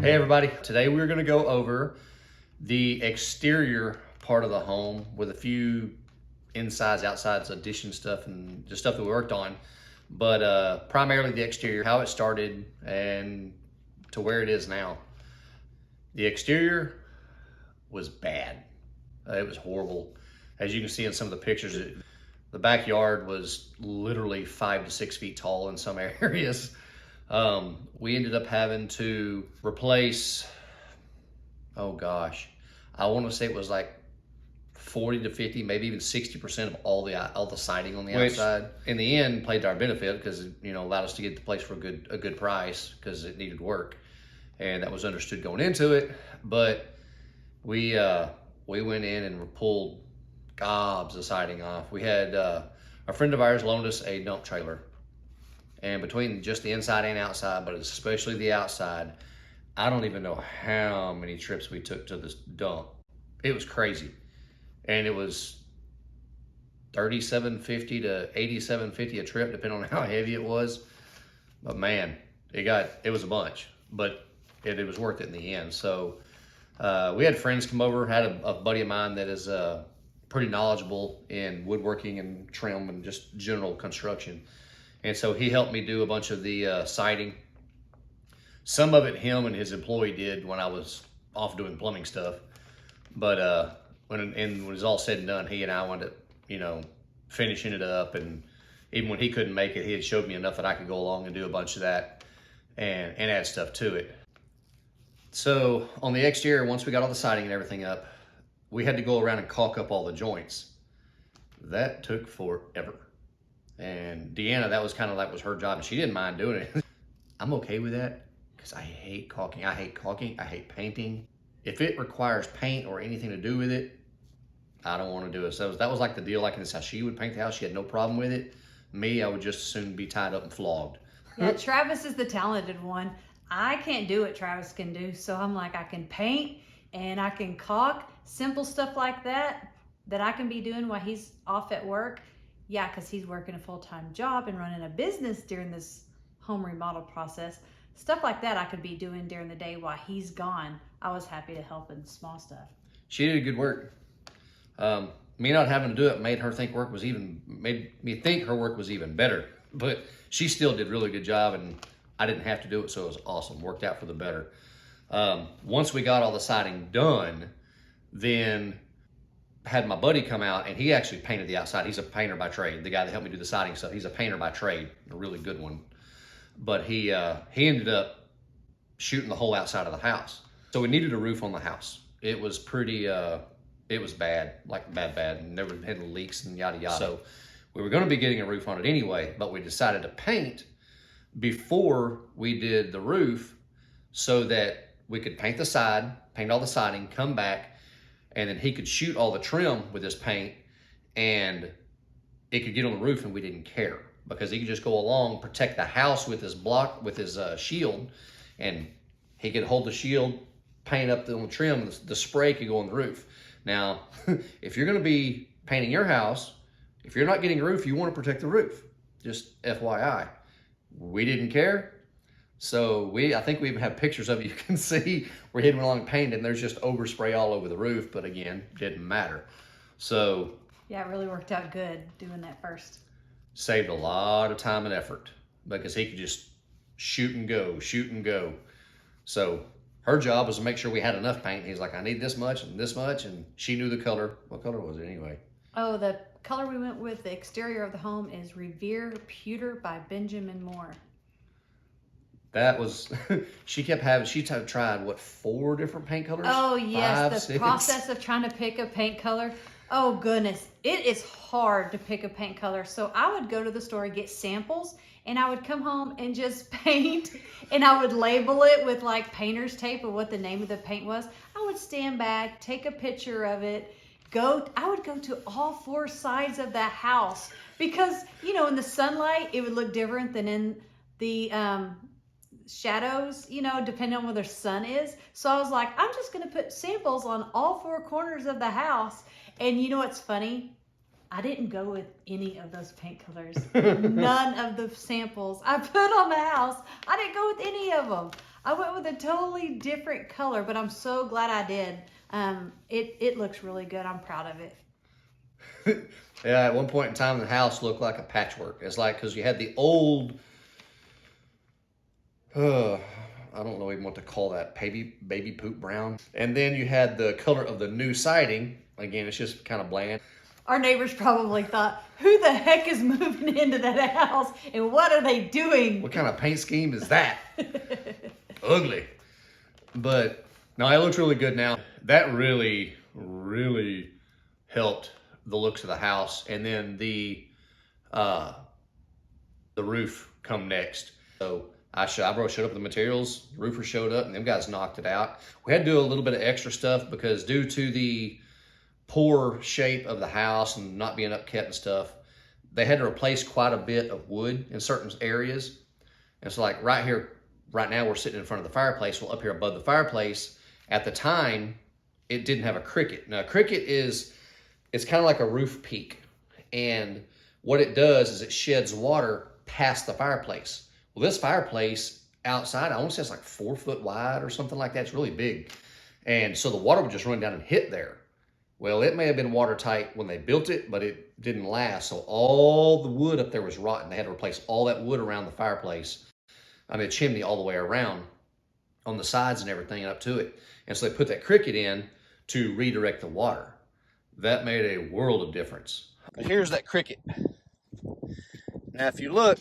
Hey everybody, today we're going to go over the exterior part of the home with a few insides, outsides, addition stuff and just stuff that we worked on, but primarily the exterior, how it started and to where it is now. The exterior was bad. It was horrible. As you can see in some of the pictures, the backyard was literally 5 to 6 feet tall in some areas. We ended up having to replace, oh gosh, I want to say it was like 40 to 50, maybe even 60% of all the siding on the outside. In the end, played to our benefit because it allowed us to get the place for a good price because it needed work, and that was understood going into it. But we went in and pulled gobs of siding off. We had a friend of ours loaned us a dump trailer. And between just the inside and outside, but especially the outside, I don't even know how many trips we took to this dump. It was crazy. And it was $37.50 to $87.50 a trip, depending on how heavy it was. But man, it was a bunch, but it was worth it in the end. So we had friends come over, had a buddy of mine that is pretty knowledgeable in woodworking and trim and just general construction. And so he helped me do a bunch of the siding. Some of it him and his employee did when I was off doing plumbing stuff. But when it was all said and done, he and I wound up, finishing it up. And even when he couldn't make it, he had showed me enough that I could go along and do a bunch of that and add stuff to it. So on the exterior, once we got all the siding and everything up, we had to go around and caulk up all the joints. That took forever. And Deanna, that was kind of like was her job, and she didn't mind doing it. I'm okay with that because I hate caulking. I hate painting. If it requires paint or anything to do with it, I don't want to do it. So that was like the deal. Like in this house, she would paint the house. She had no problem with it. Me, I would just soon be tied up and flogged. Yeah, Travis is the talented one. I can't do what Travis can do. So I'm like, I can paint and I can caulk, simple stuff like that I can be doing while he's off at work. Yeah, because he's working a full-time job and running a business during this home remodel process. Stuff like that I could be doing during the day while he's gone. I was happy to help in small stuff. She did good work. Me not having to do it made me think her work was even better. But she still did a really good job, and I didn't have to do it, so it was awesome. Worked out for the better. Once we got all the siding done, then had my buddy come out, and he actually painted the outside. He's a painter by trade. The guy that helped me do the siding stuff, he's a painter by trade, a really good one. But he ended up shooting the whole outside of the house. So we needed a roof on the house. It was pretty, it was bad, like bad, and never had leaks and yada yada. So we were going to be getting a roof on it anyway, but we decided to paint before we did the roof so that we could paint the side, paint all the siding, come back, and then he could shoot all the trim with his paint, and it could get on the roof, and we didn't care because he could just go along, protect the house with his shield, and he could hold the shield, paint up on the trim, the spray could go on the roof. Now, if you're going to be painting your house, if you're not getting a roof, you want to protect the roof. Just FYI. We didn't care. So I think we even have pictures of it. You can see we're hitting along paint, and there's just overspray all over the roof. But again, didn't matter. So yeah, it really worked out good doing that first. Saved a lot of time and effort because he could just shoot and go. So her job was to make sure we had enough paint. He's like, I need this much, and she knew the color. What color was it anyway? Oh, the color we went with, the exterior of the home is Revere Pewter by Benjamin Moore. That was, she tried, 4 different paint colors? Oh, yes, 5, 6. Process of trying to pick a paint color. Oh, goodness. It is hard to pick a paint color. So I would go to the store and get samples, and I would come home and just paint, and I would label it with like painter's tape of what the name of the paint was. I would stand back, take a picture of it, I would go to all 4 sides of the house because, in the sunlight, it would look different than in the shadows, depending on where the sun is. So I was like, I'm just going to put samples on all 4 corners of the house. And you know what's funny? I didn't go with any of those paint colors. None of the samples I put on the house, I didn't go with any of them. I went with a totally different color, but I'm so glad I did. It looks really good. I'm proud of it. Yeah, at one point in time, the house looked like a patchwork. It's like, because you had the old, I don't know even what to call that, baby poop brown. And then you had the color of the new siding. Again, it's just kind of bland. Our neighbors probably thought, who the heck is moving into that house and what are they doing? What kind of paint scheme is that? Ugly. But no, it looks really good now. That really, really helped the looks of the house. And then the roof come next. So I showed up the materials, the roofer showed up, and them guys knocked it out. We had to do a little bit of extra stuff because due to the poor shape of the house and not being upkept and stuff, they had to replace quite a bit of wood in certain areas. And so like right here, right now we're sitting in front of the fireplace. Well, up here above the fireplace, at the time, it didn't have a cricket. Now a cricket it's kind of like a roof peak. And what it does is it sheds water past the fireplace. Well, this fireplace outside, I want to say it's like 4 foot wide or something like that. It's really big. And so the water would just run down and hit there. Well, it may have been watertight when they built it, but it didn't last. So all the wood up there was rotten. They had to replace all that wood around the fireplace. I mean, the chimney all the way around on the sides and everything up to it. And so they put that cricket in to redirect the water. That made a world of difference. But here's that cricket. Now, if you look,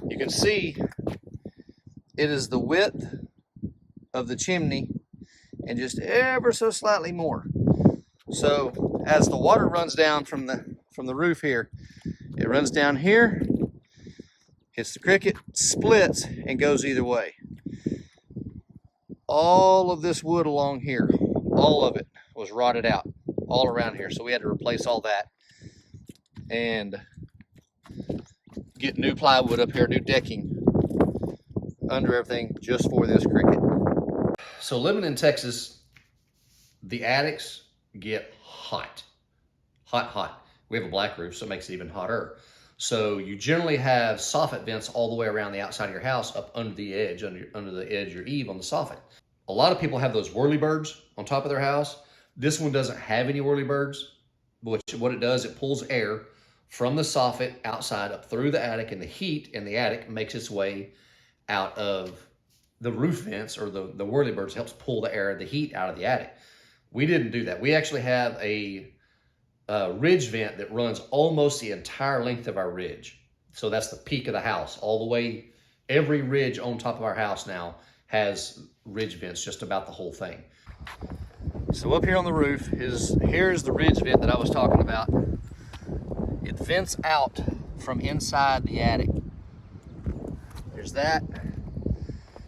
you can see it is the width of the chimney and just ever so slightly more. So as the water runs down from the roof here, it runs down here, hits the cricket, splits, and goes either way. All of this wood along here, all of it was rotted out all around here. So we had to replace all that and get new plywood up here, new decking under everything just for this cricket. So living in Texas, the attics get hot. Hot. We have a black roof, so it makes it even hotter. So you generally have soffit vents all the way around the outside of your house up under the edge, under the edge of your eave on the soffit. A lot of people have those whirlybirds on top of their house. This one doesn't have any whirlybirds, which what it does, it pulls air from the soffit outside up through the attic, and the heat in the attic makes its way out of the roof vents, or the whirlybirds helps pull the air, the heat out of the attic. We didn't do that. We actually have a ridge vent that runs almost the entire length of our ridge. So that's the peak of the house, all the way, every ridge on top of our house now has ridge vents, just about the whole thing. So up here on the roof here's the ridge vent that I was talking about. It vents out from inside the attic. There's that.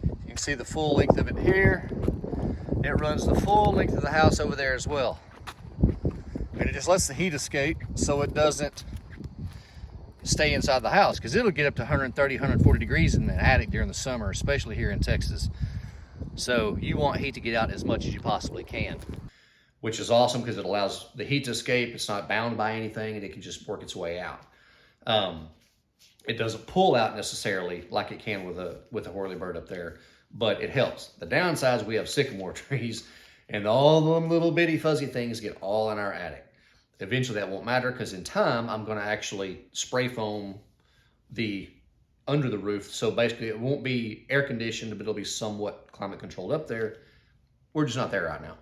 You can see the full length of it here. It runs the full length of the house over there as well. And it just lets the heat escape so it doesn't stay inside the house, because it'll get up to 130, 140 degrees in the attic during the summer, especially here in Texas. So you want heat to get out as much as you possibly can, which is awesome because it allows the heat to escape. It's not bound by anything, and it can just work its way out. It doesn't pull out necessarily like it can with a whirlybird up there, but it helps. The downside is we have sycamore trees, and all them little bitty fuzzy things get all in our attic. Eventually that won't matter, because in time I'm going to actually spray foam under the roof. So basically it won't be air conditioned, but it'll be somewhat climate controlled up there. We're just not there right now.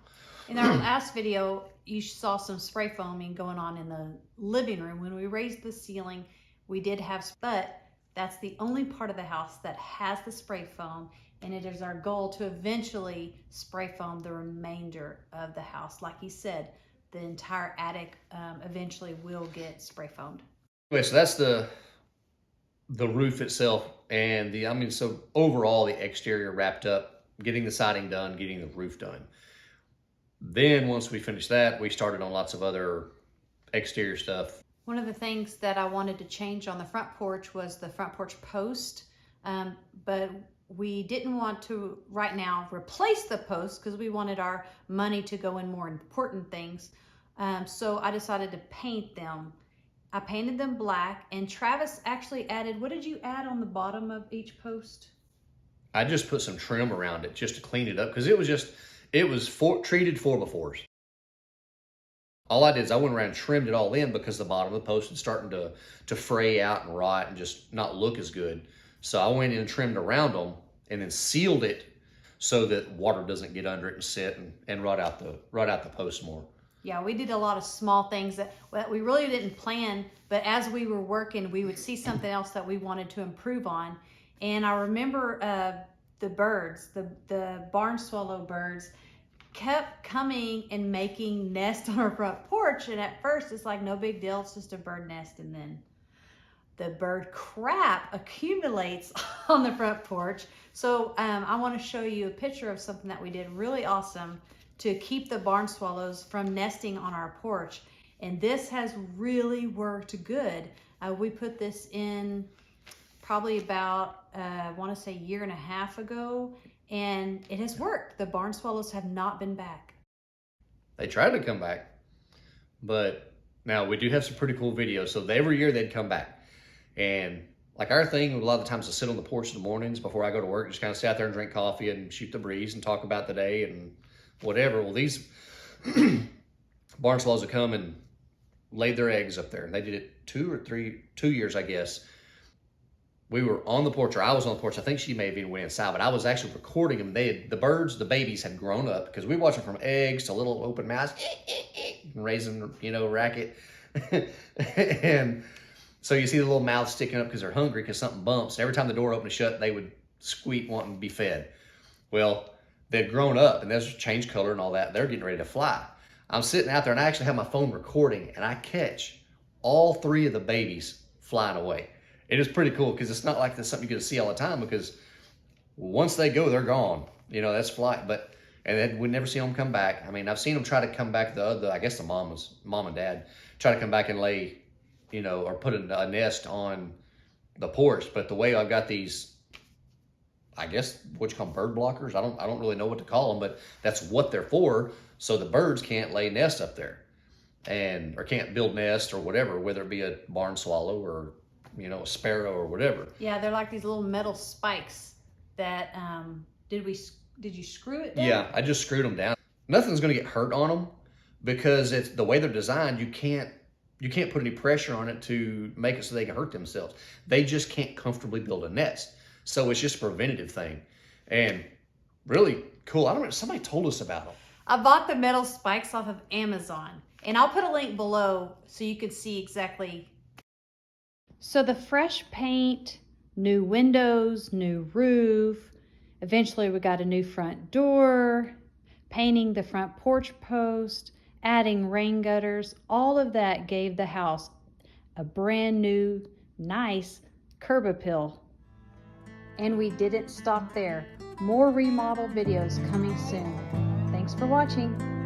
In our last video, you saw some spray foaming going on in the living room. When we raised the ceiling, we did have, but that's the only part of the house that has the spray foam, and it is our goal to eventually spray foam the remainder of the house. Like he said, the entire attic eventually will get spray foamed. Anyway, so that's the roof itself, and so overall the exterior wrapped up, getting the siding done, getting the roof done. Then once we finished that, we started on lots of other exterior stuff. One of the things that I wanted to change on the front porch was the front porch post, but we didn't want to right now replace the post because we wanted our money to go in more important things. So I decided to paint them. I painted them black, and Travis actually added, what did you add on the bottom of each post? I just put some trim around it just to clean it up because it was treated 4x4s. All I did is I went around and trimmed it all in because the bottom of the post was starting to fray out and rot and just not look as good. So I went in and trimmed around them and then sealed it so that water doesn't get under it and sit and rot out the post more. Yeah, we did a lot of small things that we really didn't plan, but as we were working, we would see something else that we wanted to improve on. And I remember the birds, the barn swallow birds, kept coming and making nests on our front porch. And at first, it's like no big deal, it's just a bird nest. And then the bird crap accumulates on the front porch. So I want to show you a picture of something that we did really awesome to keep the barn swallows from nesting on our porch. And this has really worked good. We put this in probably about, I want to say a year and a half ago, and it has worked. The barn swallows have not been back. They tried to come back, but now we do have some pretty cool videos. So every year they'd come back. And like our thing, a lot of the times I sit on the porch in the mornings before I go to work, just kind of sit out there and drink coffee and shoot the breeze and talk about the day and whatever. Well, these barn swallows would come and laid their eggs up there. And they did it 2 years, I guess. We were on the porch, or I was on the porch. I think she may have even went inside, but I was actually recording them. The birds, the babies had grown up because we watched them from eggs to little open mouths, raising, racket. And so you see the little mouths sticking up because they're hungry because something bumps. And every time the door opened and shut, they would squeak wanting to be fed. Well, they'd grown up and they've changed color and all that. They're getting ready to fly. I'm sitting out there and I actually have my phone recording and I catch all 3 of the babies flying away. It is pretty cool because it's not like that's something you get to see all the time because once they go, they're gone. That's flight. And then we never see them come back. I mean, I've seen them try to come back. I guess the mom and dad try to come back and lay, or put a nest on the porch. But the way I've got these, I guess what you call bird blockers. I don't really know what to call them, but that's what they're for. So the birds can't lay nests up there, or can't build nests or whatever, whether it be a barn swallow or a sparrow or whatever. Yeah, they're like these little metal spikes that, did you screw it down? Yeah, I just screwed them down. Nothing's going to get hurt on them because it's the way they're designed. You can't put any pressure on it to make it so they can hurt themselves. They just can't comfortably build a nest. So it's just a preventative thing. And really cool. I don't know, somebody told us about them. I bought the metal spikes off of Amazon, and I'll put a link below so you can see exactly. So the fresh paint, new windows, new roof, eventually we got a new front door, painting the front porch post, adding rain gutters, all of that gave the house a brand new, nice curb appeal. And we didn't stop there. More remodel videos coming soon. Thanks for watching.